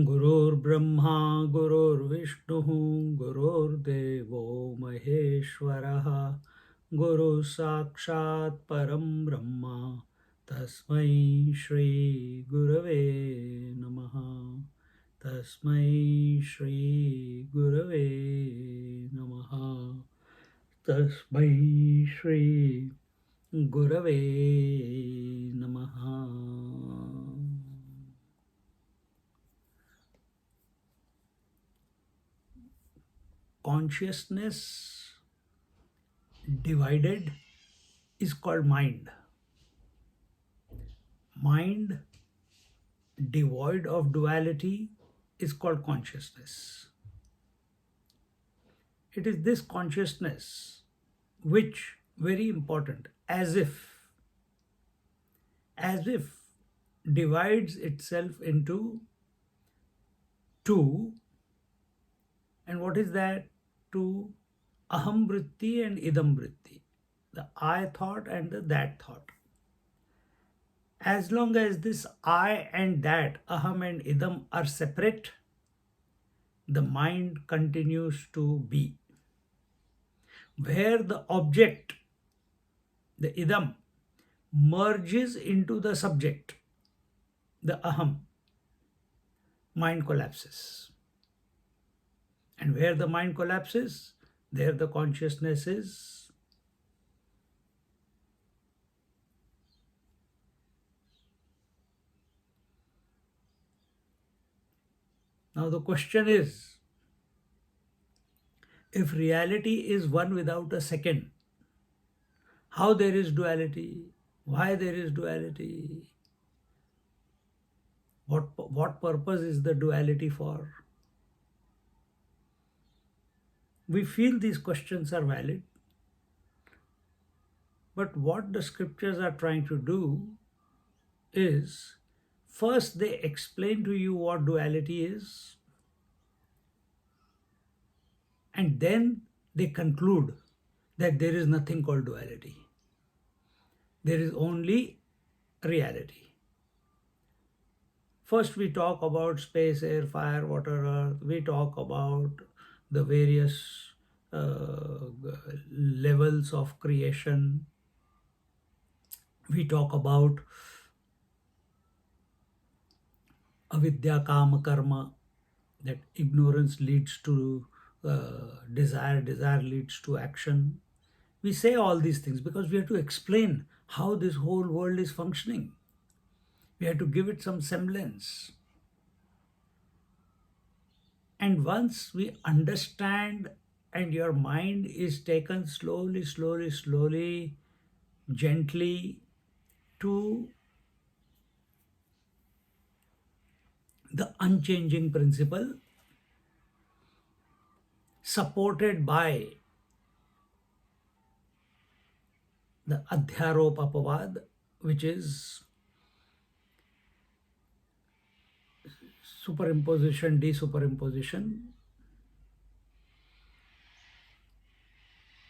गुरुर्ब्रह्मा गुरुर्विष्णुः गुरुर्देवो महेश्वरः गुरुः साक्षात् परं ब्रह्म तस्मै श्री गुरवे नमः तस्मै श्री गुरवे नमः तस्मै श्री गुरवे नमः. Consciousness divided is called mind. Mind devoid of duality is called consciousness. It is this consciousness which, very important, as if divides itself into two. And what is that? Two: aham vritti and idam vritti, the I thought and the that thought. As long as this I and that, aham and idam, are separate, the mind continues to be. Where the object, the idam, merges into the subject, the aham, mind collapses. And where the mind collapses, there the consciousness is. Now the question is, if reality is one without a second, how there is duality? Why there is duality? What purpose is the duality for? We feel these questions are valid, but what the scriptures are trying to do is, first they explain to you what duality is, and then they conclude that there is nothing called duality. There is only reality. First we talk about space, air, fire, water, earth. We talk about the various levels of creation. We talk about avidya, kama, karma, that ignorance leads to desire, desire leads to action. We say all these things because we have to explain how this whole world is functioning. We have to give it some semblance. And once we understand and your mind is taken slowly, slowly, slowly, gently to the unchanging principle, supported by the adhyaropapavad, which is superimposition, desuperimposition,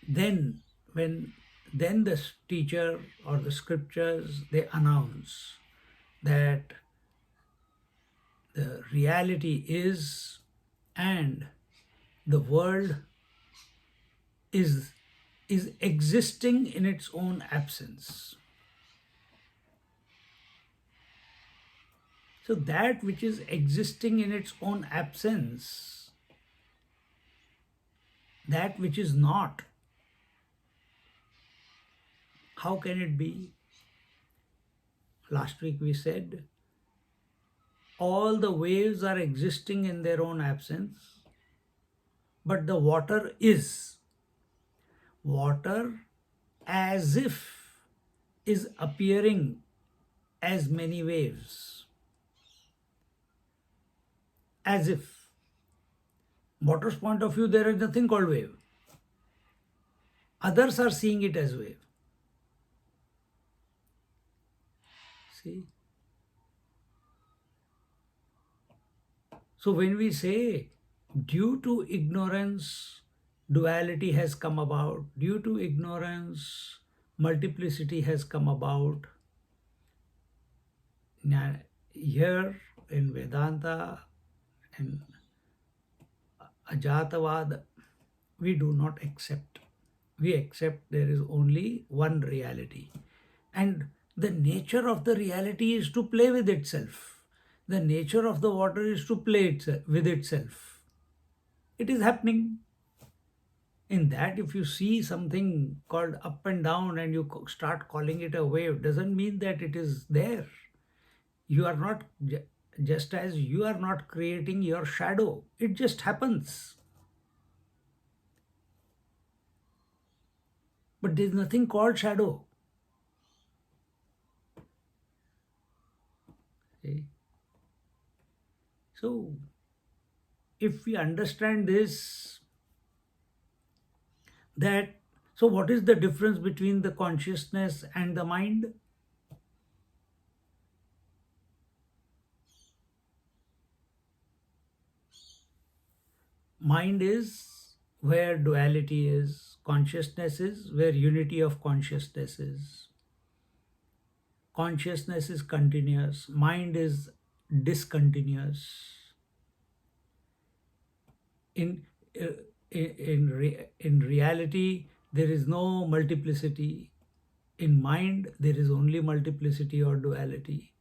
then the teacher or the scriptures, they announce that the reality is, and the world is existing in its own absence. So that which is existing in its own absence, that which is not, how can it be? Last week we said, all the waves are existing in their own absence, but the water is. Water as if is appearing as many waves, as if water's point of view there is nothing called wave. Others are seeing it as wave. See? So when we say due to ignorance, duality has come about, due to ignorance, multiplicity has come about. Now, here in Vedanta and Ajatavad, we do not accept. We accept there is only one reality. And the nature of the reality is to play with itself. The nature of the water is to play with itself. It is happening. In that, if you see something called up and down and you start calling it a wave, doesn't mean that it is there. You are not, just as you are not creating your shadow, it just happens. But there is nothing called shadow. See? So, if we understand this, that, so what is the difference between the consciousness and the mind? Mind is where duality is, consciousness is where unity of consciousness is. Consciousness is continuous, mind is discontinuous. In, in reality, there is no multiplicity. In mind, there is only multiplicity or duality.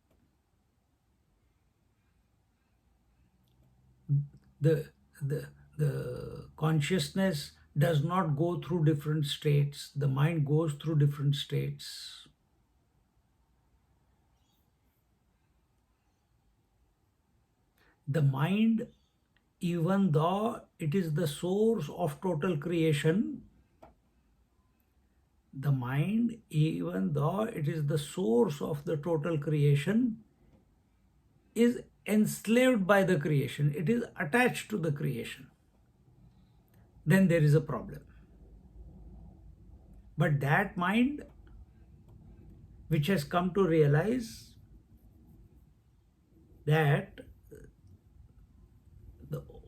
The, the consciousness does not go through different states. The mind goes through different states. The mind, even though it is the source of total creation, the mind, even though it is the source of the total creation, is enslaved by the creation. It is attached to the creation. Then there is a problem. But that mind, which has come to realize that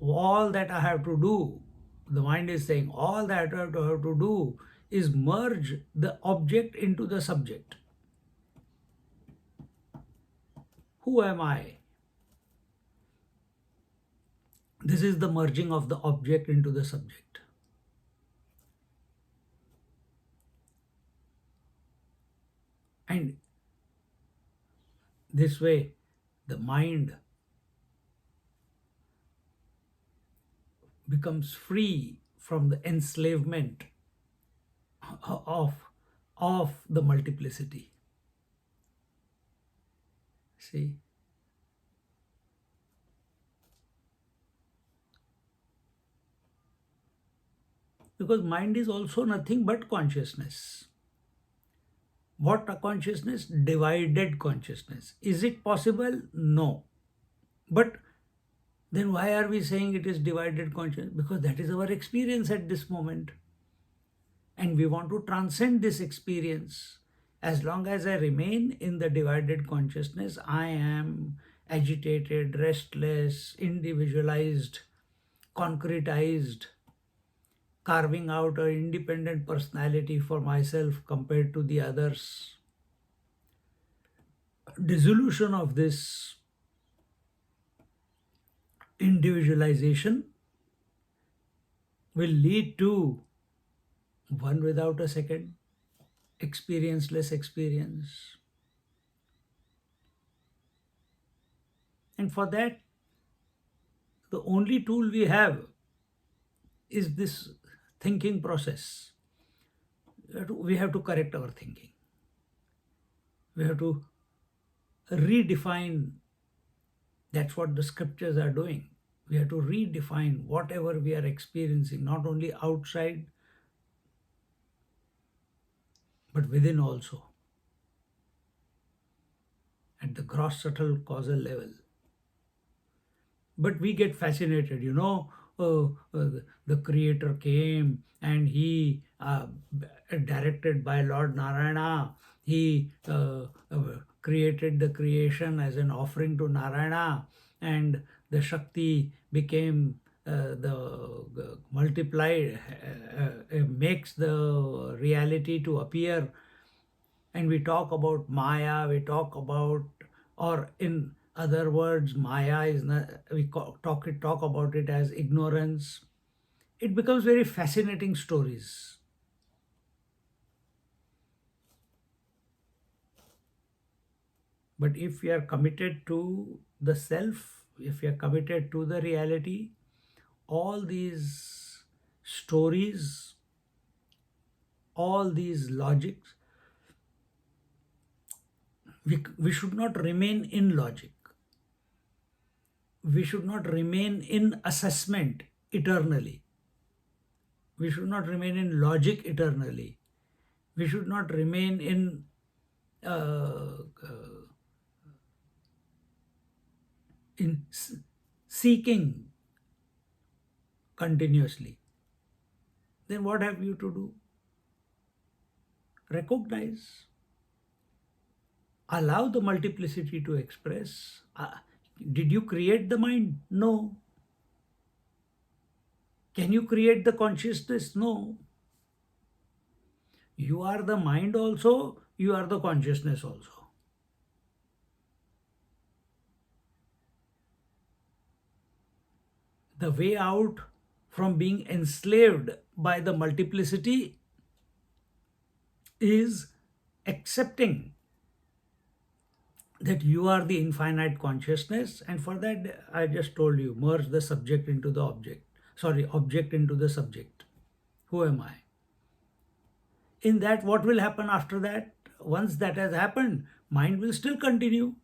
all that I have to do, the mind is saying, all that I have to do is merge the object into the subject. Who am I? This is the merging of the object into the subject. And this way, the mind becomes free from the enslavement of the multiplicity. See? Because mind is also nothing but consciousness. What a consciousness? Divided consciousness. Is it possible? No. But then why are we saying it is divided consciousness? Because that is our experience at this moment. And we want to transcend this experience. As long as I remain in the divided consciousness, I am agitated, restless, individualized, concretized, carving out an independent personality for myself compared to the others. Dissolution of this individualization will lead to one without a second, experienceless experience. And for that, the only tool we have is this thinking process. We have to correct our thinking. We have to redefine. That's what the scriptures are doing. We have to redefine whatever we are experiencing, not only outside, but within also. at the gross subtle causal level. But we get fascinated, the creator came and he, directed by Lord Narayana, he created the creation as an offering to Narayana, and the Shakti became the multiplied, makes the reality to appear. And we talk about Maya, we talk about, or in other words, Maya is not, talk about it as ignorance. It becomes very fascinating stories. But if we are committed to the self, if we are committed to the reality, all these stories, all these logics, we should not remain in logic. We should not remain in assessment eternally. We should not remain in logic eternally. We should not remain in seeking continuously. Then what have you to do? Recognize, allow the multiplicity to express. Did you create the mind? No. Can you create the consciousness? No. You are the mind also, you are the consciousness also. The way out from being enslaved by the multiplicity is accepting that you are the infinite consciousness, and for that I just told you, merge the subject into the object, sorry, object into the subject. Who am I? In that, what will happen after that? Once that has happened, mind will still continue,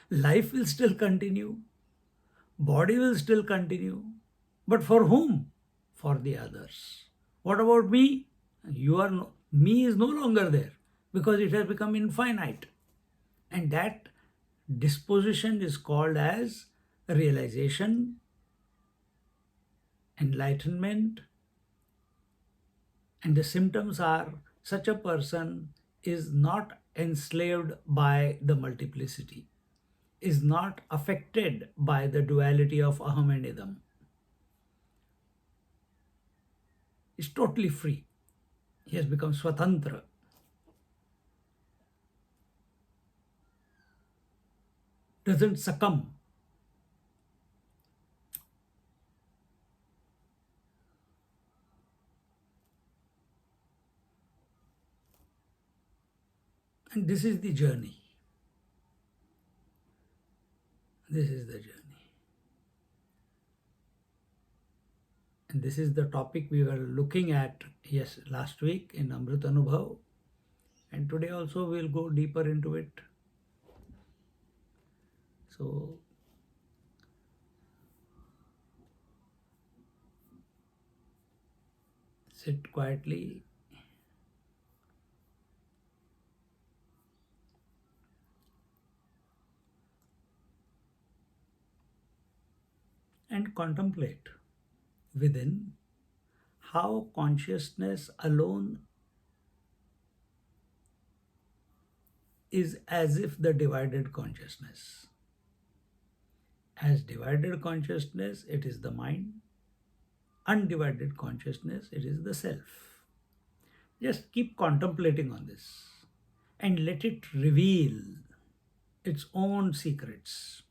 life will still continue, body will still continue, but for whom? For the others. What about me? You are no, me is no longer there, because it has become infinite. And that disposition is called as realization, enlightenment. And the symptoms are, such a person is not enslaved by the multiplicity, is not affected by the duality of aham and idam, is totally free. He has become swatantra, doesn't succumb. And this is the journey. This is the journey. And this is the topic we were looking at, yes, last week in Amrit Anubhav. And today also we'll go deeper into it. So sit quietly and contemplate within how consciousness alone is as if the divided consciousness. As divided consciousness, it is the mind. Undivided consciousness, it is the self. Just keep contemplating on this and let it reveal its own secrets.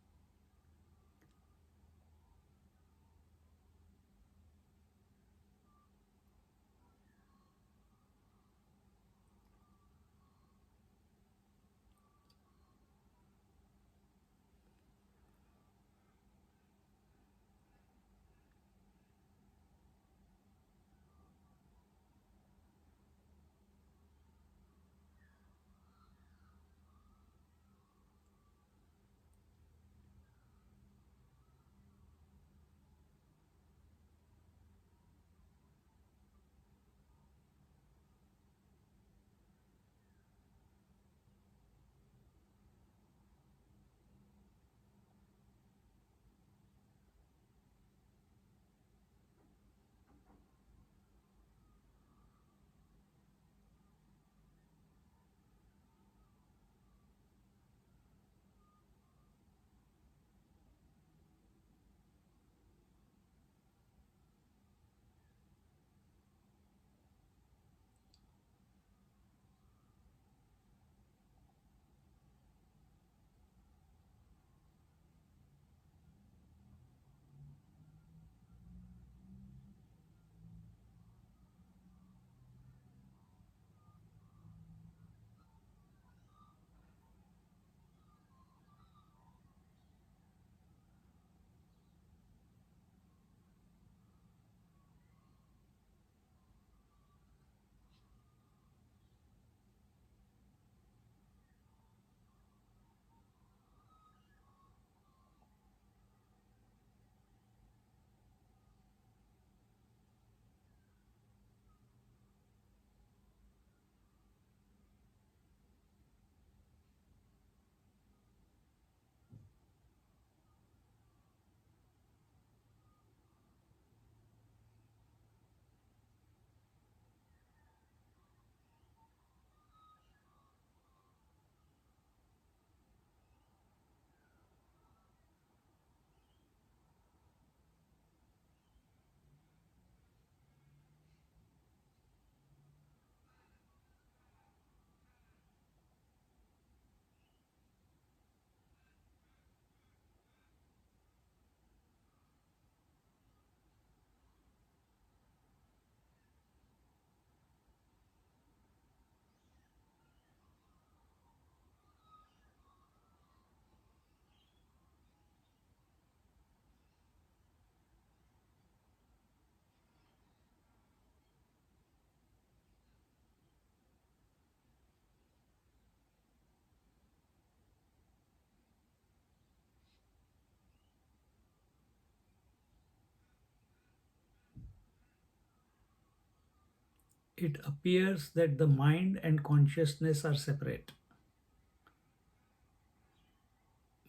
it appears that the mind and consciousness are separate,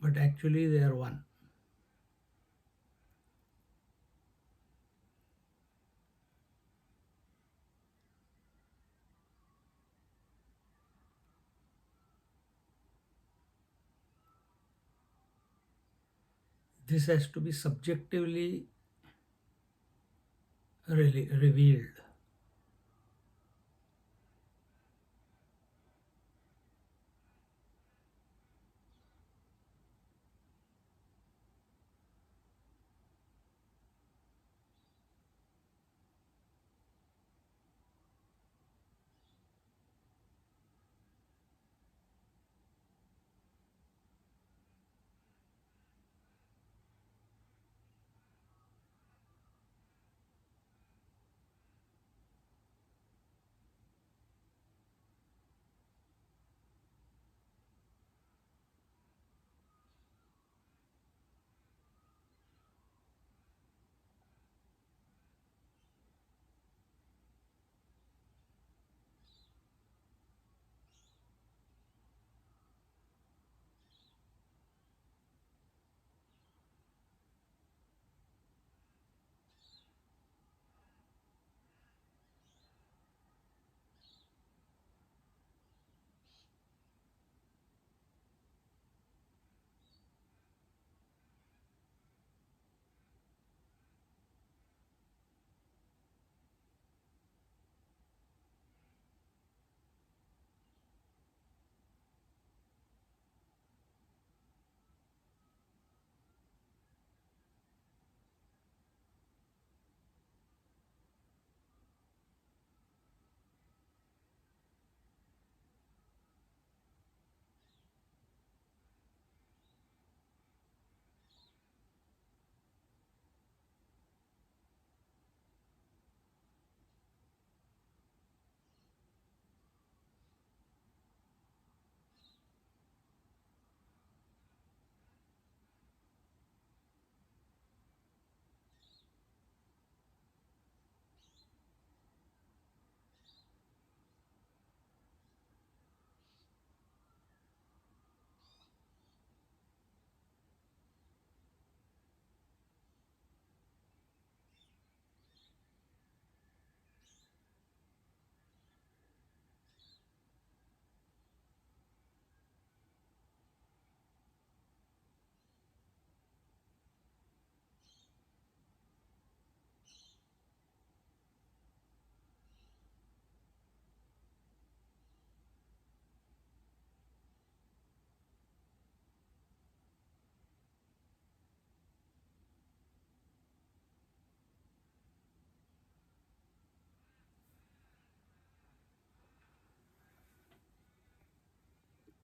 but actually they are one. This has to be subjectively really revealed.